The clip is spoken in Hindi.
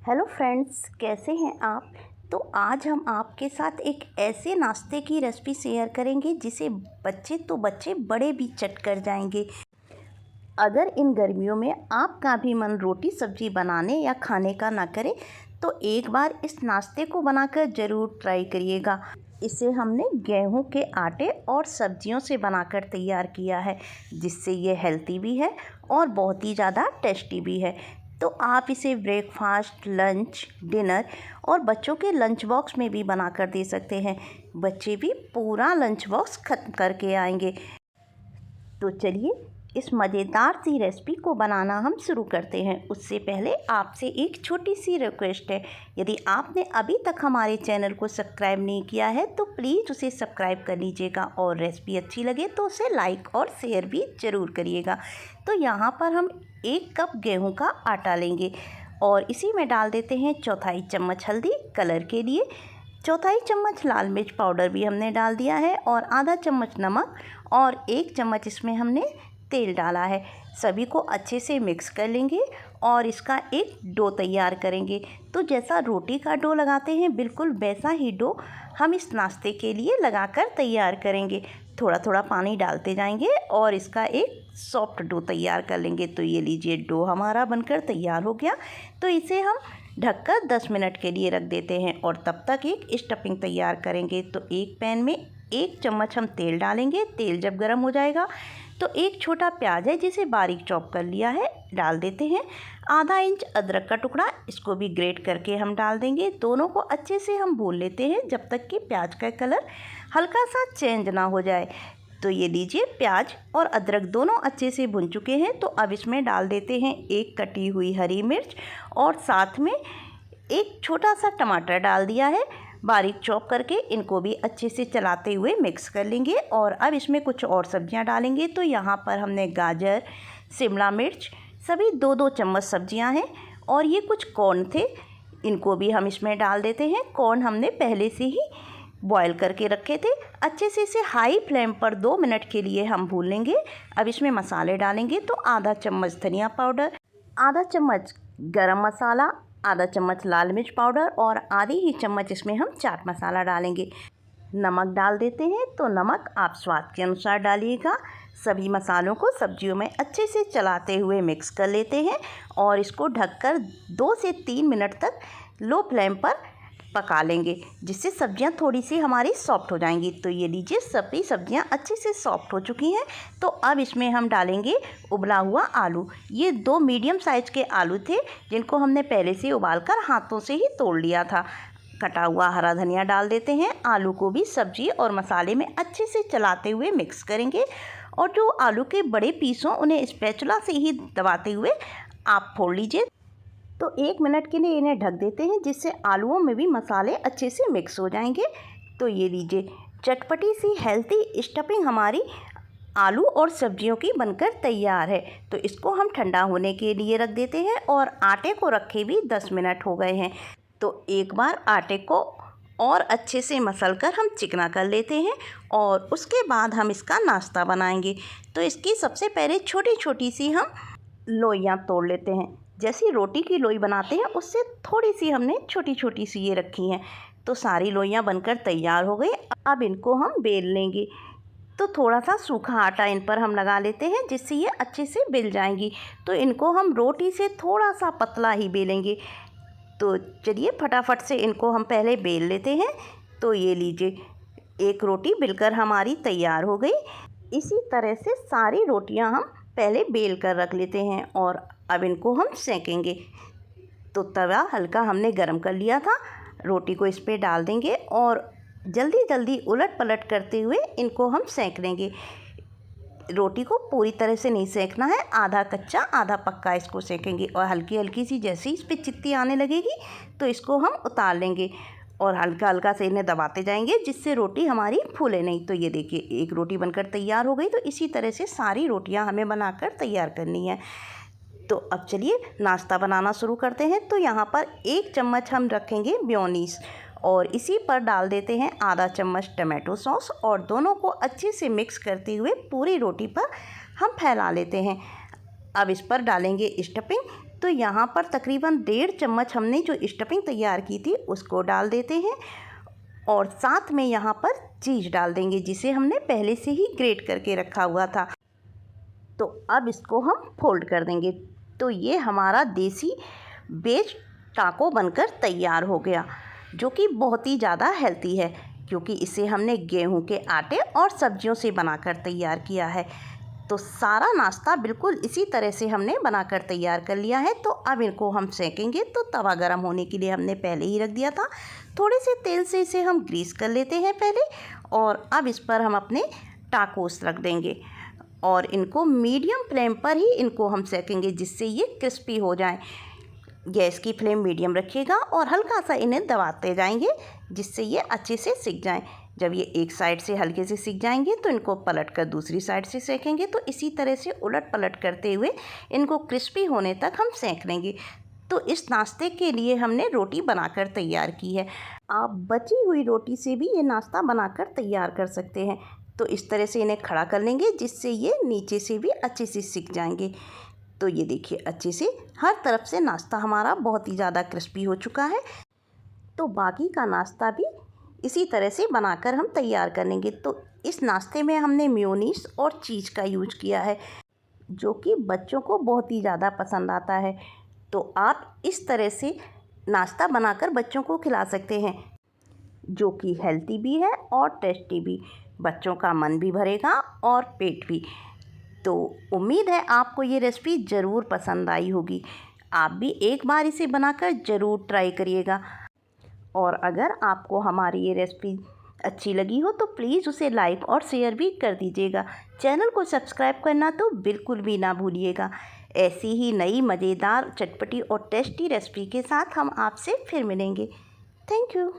हेलो फ्रेंड्स, कैसे हैं आप। तो आज हम आपके साथ एक ऐसे नाश्ते की रेसिपी शेयर करेंगे जिसे बच्चे बड़े भी चट कर जाएंगे। अगर इन गर्मियों में आपका भी मन रोटी सब्जी बनाने या खाने का ना करे तो एक बार इस नाश्ते को बनाकर ज़रूर ट्राई करिएगा। इसे हमने गेहूं के आटे और सब्जियों से बनाकर तैयार किया है, जिससे ये हेल्दी भी है और बहुत ही ज़्यादा टेस्टी भी है। तो आप इसे ब्रेकफास्ट, लंच, डिनर और बच्चों के लंच बॉक्स में भी बनाकर दे सकते हैं। बच्चे भी पूरा लंच बॉक्स ख़त्म करके आएंगे। तो चलिए इस मज़ेदार सी रेसिपी को बनाना हम शुरू करते हैं। उससे पहले आपसे एक छोटी सी रिक्वेस्ट है, यदि आपने अभी तक हमारे चैनल को सब्सक्राइब नहीं किया है तो प्लीज़ उसे सब्सक्राइब कर लीजिएगा और रेसिपी अच्छी लगे तो उसे लाइक और शेयर भी ज़रूर करिएगा। तो यहाँ पर हम 1 कप गेहूं का आटा लेंगे और इसी में डाल देते हैं 1/4 चम्मच हल्दी कलर के लिए, 1/4 चम्मच लाल मिर्च पाउडर भी हमने डाल दिया है और आधा चम्मच नमक और 1 चम्मच इसमें हमने तेल डाला है। सभी को अच्छे से मिक्स कर लेंगे और इसका एक डो तैयार करेंगे। तो जैसा रोटी का डो लगाते हैं बिल्कुल वैसा ही डो हम इस नाश्ते के लिए लगाकर तैयार करेंगे। थोड़ा थोड़ा पानी डालते जाएंगे और इसका एक सॉफ्ट डो तैयार कर लेंगे। तो ये लीजिए, डो हमारा बनकर तैयार हो गया। तो इसे हम ढककर 10 मिनट के लिए रख देते हैं और तब तक एक स्टफिंग तैयार करेंगे। तो एक पैन में 1 चम्मच हम तेल डालेंगे। तेल जब गर्म हो जाएगा तो एक छोटा प्याज है जिसे बारीक चॉप कर लिया है डाल देते हैं। आधा इंच अदरक का टुकड़ा, इसको भी ग्रेट करके हम डाल देंगे। दोनों को अच्छे से हम भून लेते हैं जब तक कि प्याज का कलर हल्का सा चेंज ना हो जाए। तो ये लीजिए, प्याज और अदरक दोनों अच्छे से भुन चुके हैं। तो अब इसमें डाल देते हैं एक कटी हुई हरी मिर्च और साथ में एक छोटा सा टमाटर डाल दिया है बारीक चॉप करके। इनको भी अच्छे से चलाते हुए मिक्स कर लेंगे और अब इसमें कुछ और सब्जियां डालेंगे। तो यहाँ पर हमने गाजर, शिमला मिर्च, सभी 2-2 चम्मच सब्जियां हैं और ये कुछ कॉर्न थे, इनको भी हम इसमें डाल देते हैं। कॉर्न हमने पहले से ही बॉईल करके रखे थे। अच्छे से इसे हाई फ्लेम पर 2 मिनट के लिए हम भून लेंगे। अब इसमें मसाले डालेंगे। तो आधा चम्मच धनिया पाउडर, आधा चम्मच गरम मसाला, आधा चम्मच लाल मिर्च पाउडर और आधी ही चम्मच इसमें हम चाट मसाला डालेंगे। नमक डाल देते हैं। तो नमक आप स्वाद के अनुसार डालिएगा। सभी मसालों को सब्जियों में अच्छे से चलाते हुए मिक्स कर लेते हैं और इसको ढककर 2 से 3 मिनट तक लो फ्लेम पर पका लेंगे, जिससे सब्जियां थोड़ी सी हमारी सॉफ्ट हो जाएंगी। तो ये लीजिए, सभी सब्जियां अच्छे से सॉफ्ट हो चुकी हैं। तो अब इसमें हम डालेंगे उबला हुआ आलू। ये 2 मीडियम साइज़ के आलू थे जिनको हमने पहले से उबालकर हाथों से ही तोड़ लिया था। कटा हुआ हरा धनिया डाल देते हैं। आलू को भी सब्जी और मसाले में अच्छे से चलाते हुए मिक्स करेंगे और जो आलू के बड़े पीस हों उन्हें स्पैचुला से ही दबाते हुए आप फोड़ लीजिए। तो 1 मिनट के लिए इन्हें ढक देते हैं, जिससे आलूओं में भी मसाले अच्छे से मिक्स हो जाएंगे। तो ये लीजिए, चटपटी सी हेल्थी स्टफिंग हमारी आलू और सब्जियों की बनकर तैयार है। तो इसको हम ठंडा होने के लिए रख देते हैं और आटे को रखे भी 10 मिनट हो गए हैं। तो एक बार आटे को और अच्छे से मसल कर हम चिकना कर लेते हैं और उसके बाद हम इसका नाश्ता बनाएंगे। तो इसकी सबसे पहले छोटी छोटी सी हम लोइयाँ तोड़ लेते हैं। जैसी रोटी की लोई बनाते हैं उससे थोड़ी सी हमने छोटी छोटी सी ये रखी हैं। तो सारी लोइयाँ बनकर तैयार हो गई। अब इनको हम बेल लेंगे। तो थोड़ा सा सूखा आटा इन पर हम लगा लेते हैं, जिससे ये अच्छे से बेल जाएंगी। तो इनको हम रोटी से थोड़ा सा पतला ही बेलेंगे। तो चलिए फटाफट से इनको हम पहले बेल लेते हैं। तो ये लीजिए, एक रोटी बेलकर हमारी तैयार हो गई। इसी तरह से सारी रोटियां हम पहले बेल कर रख लेते हैं और अब इनको हम सेकेंगे। तो तवा हल्का हमने गरम कर लिया था। रोटी को इस पर डाल देंगे और जल्दी जल्दी उलट पलट करते हुए इनको हम सेक लेंगे। रोटी को पूरी तरह से नहीं सेकना है, आधा कच्चा आधा पक्का इसको सेकेंगे और हल्की हल्की सी जैसे ही इस पर चित्ती आने लगेगी तो इसको हम उतार लेंगे और हल्का हल्का से इन्हें दबाते जाएंगे, जिससे रोटी हमारी फूले नहीं। तो ये देखिए, एक रोटी बनकर तैयार हो गई। तो इसी तरह से सारी रोटियां हमें बनाकर तैयार करनी है। तो अब चलिए नाश्ता बनाना शुरू करते हैं। तो यहाँ पर 1 चम्मच हम रखेंगे मेयोनीज और इसी पर डाल देते हैं आधा चम्मच टमाटो सॉस और दोनों को अच्छे से मिक्स करते हुए पूरी रोटी पर हम फैला लेते हैं। अब इस पर डालेंगे स्टफिंग। तो तो यहाँ पर तकरीबन 1.5 चम्मच हमने जो स्टफिंग तैयार की थी उसको डाल देते हैं और साथ में यहाँ पर चीज़ डाल देंगे जिसे हमने पहले से ही ग्रेट करके रखा हुआ था। तो अब इसको हम फोल्ड कर देंगे। तो ये हमारा देसी वेज टाको बनकर तैयार हो गया, जो कि बहुत ही ज़्यादा हेल्दी है क्योंकि इसे हमने गेहूं के आटे और सब्जियों से बनाकर तैयार किया है। तो सारा नाश्ता बिल्कुल इसी तरह से हमने बनाकर तैयार कर लिया है। तो अब इनको हम सेकेंगे। तो तवा गरम होने के लिए हमने पहले ही रख दिया था। थोड़े से तेल से इसे हम ग्रीस कर लेते हैं पहले, और अब इस पर हम अपने टाकोस रख देंगे और इनको मीडियम फ्लेम पर ही इनको हम सेकेंगे जिससे ये क्रिस्पी हो जाएं। गैस की फ्लेम मीडियम रखिएगा और हल्का सा इन्हें दबाते जाएंगे जिससे ये अच्छे से सिक जाएं। जब ये एक साइड से हल्के से सिक जाएंगे तो इनको पलट कर दूसरी साइड से सेकेंगे। तो इसी तरह से उलट पलट करते हुए इनको क्रिस्पी होने तक हम सेक लेंगे। तो इस नाश्ते के लिए हमने रोटी बनाकर तैयार की है। आप बची हुई रोटी से भी ये नाश्ता बनाकर तैयार कर सकते हैं। तो इस तरह से इन्हें खड़ा कर लेंगे जिससे ये नीचे से भी अच्छे से सिक जाएंगे। तो ये देखिए अच्छे से हर तरफ से नाश्ता हमारा बहुत ही ज़्यादा क्रिस्पी हो चुका है। तो बाकी का नाश्ता भी इसी तरह से बनाकर हम तैयार कर लेंगे। तो इस नाश्ते में हमने मेयोनीज और चीज़ का यूज किया है जो कि बच्चों को बहुत ही ज़्यादा पसंद आता है। तो आप इस तरह से नाश्ता बनाकर बच्चों को खिला सकते हैं जो कि हेल्दी भी है और टेस्टी भी। बच्चों का मन भी भरेगा और पेट भी। तो उम्मीद है आपको ये रेसिपी ज़रूर पसंद आई होगी। आप भी एक बार इसे बनाकर ज़रूर ट्राई करिएगा। और अगर आपको हमारी ये रेसिपी अच्छी लगी हो तो प्लीज़ उसे लाइक और शेयर भी कर दीजिएगा। चैनल को सब्सक्राइब करना तो बिल्कुल भी ना भूलिएगा। ऐसी ही नई मज़ेदार, चटपटी और टेस्टी रेसिपी के साथ हम आपसे फिर मिलेंगे। Thank you.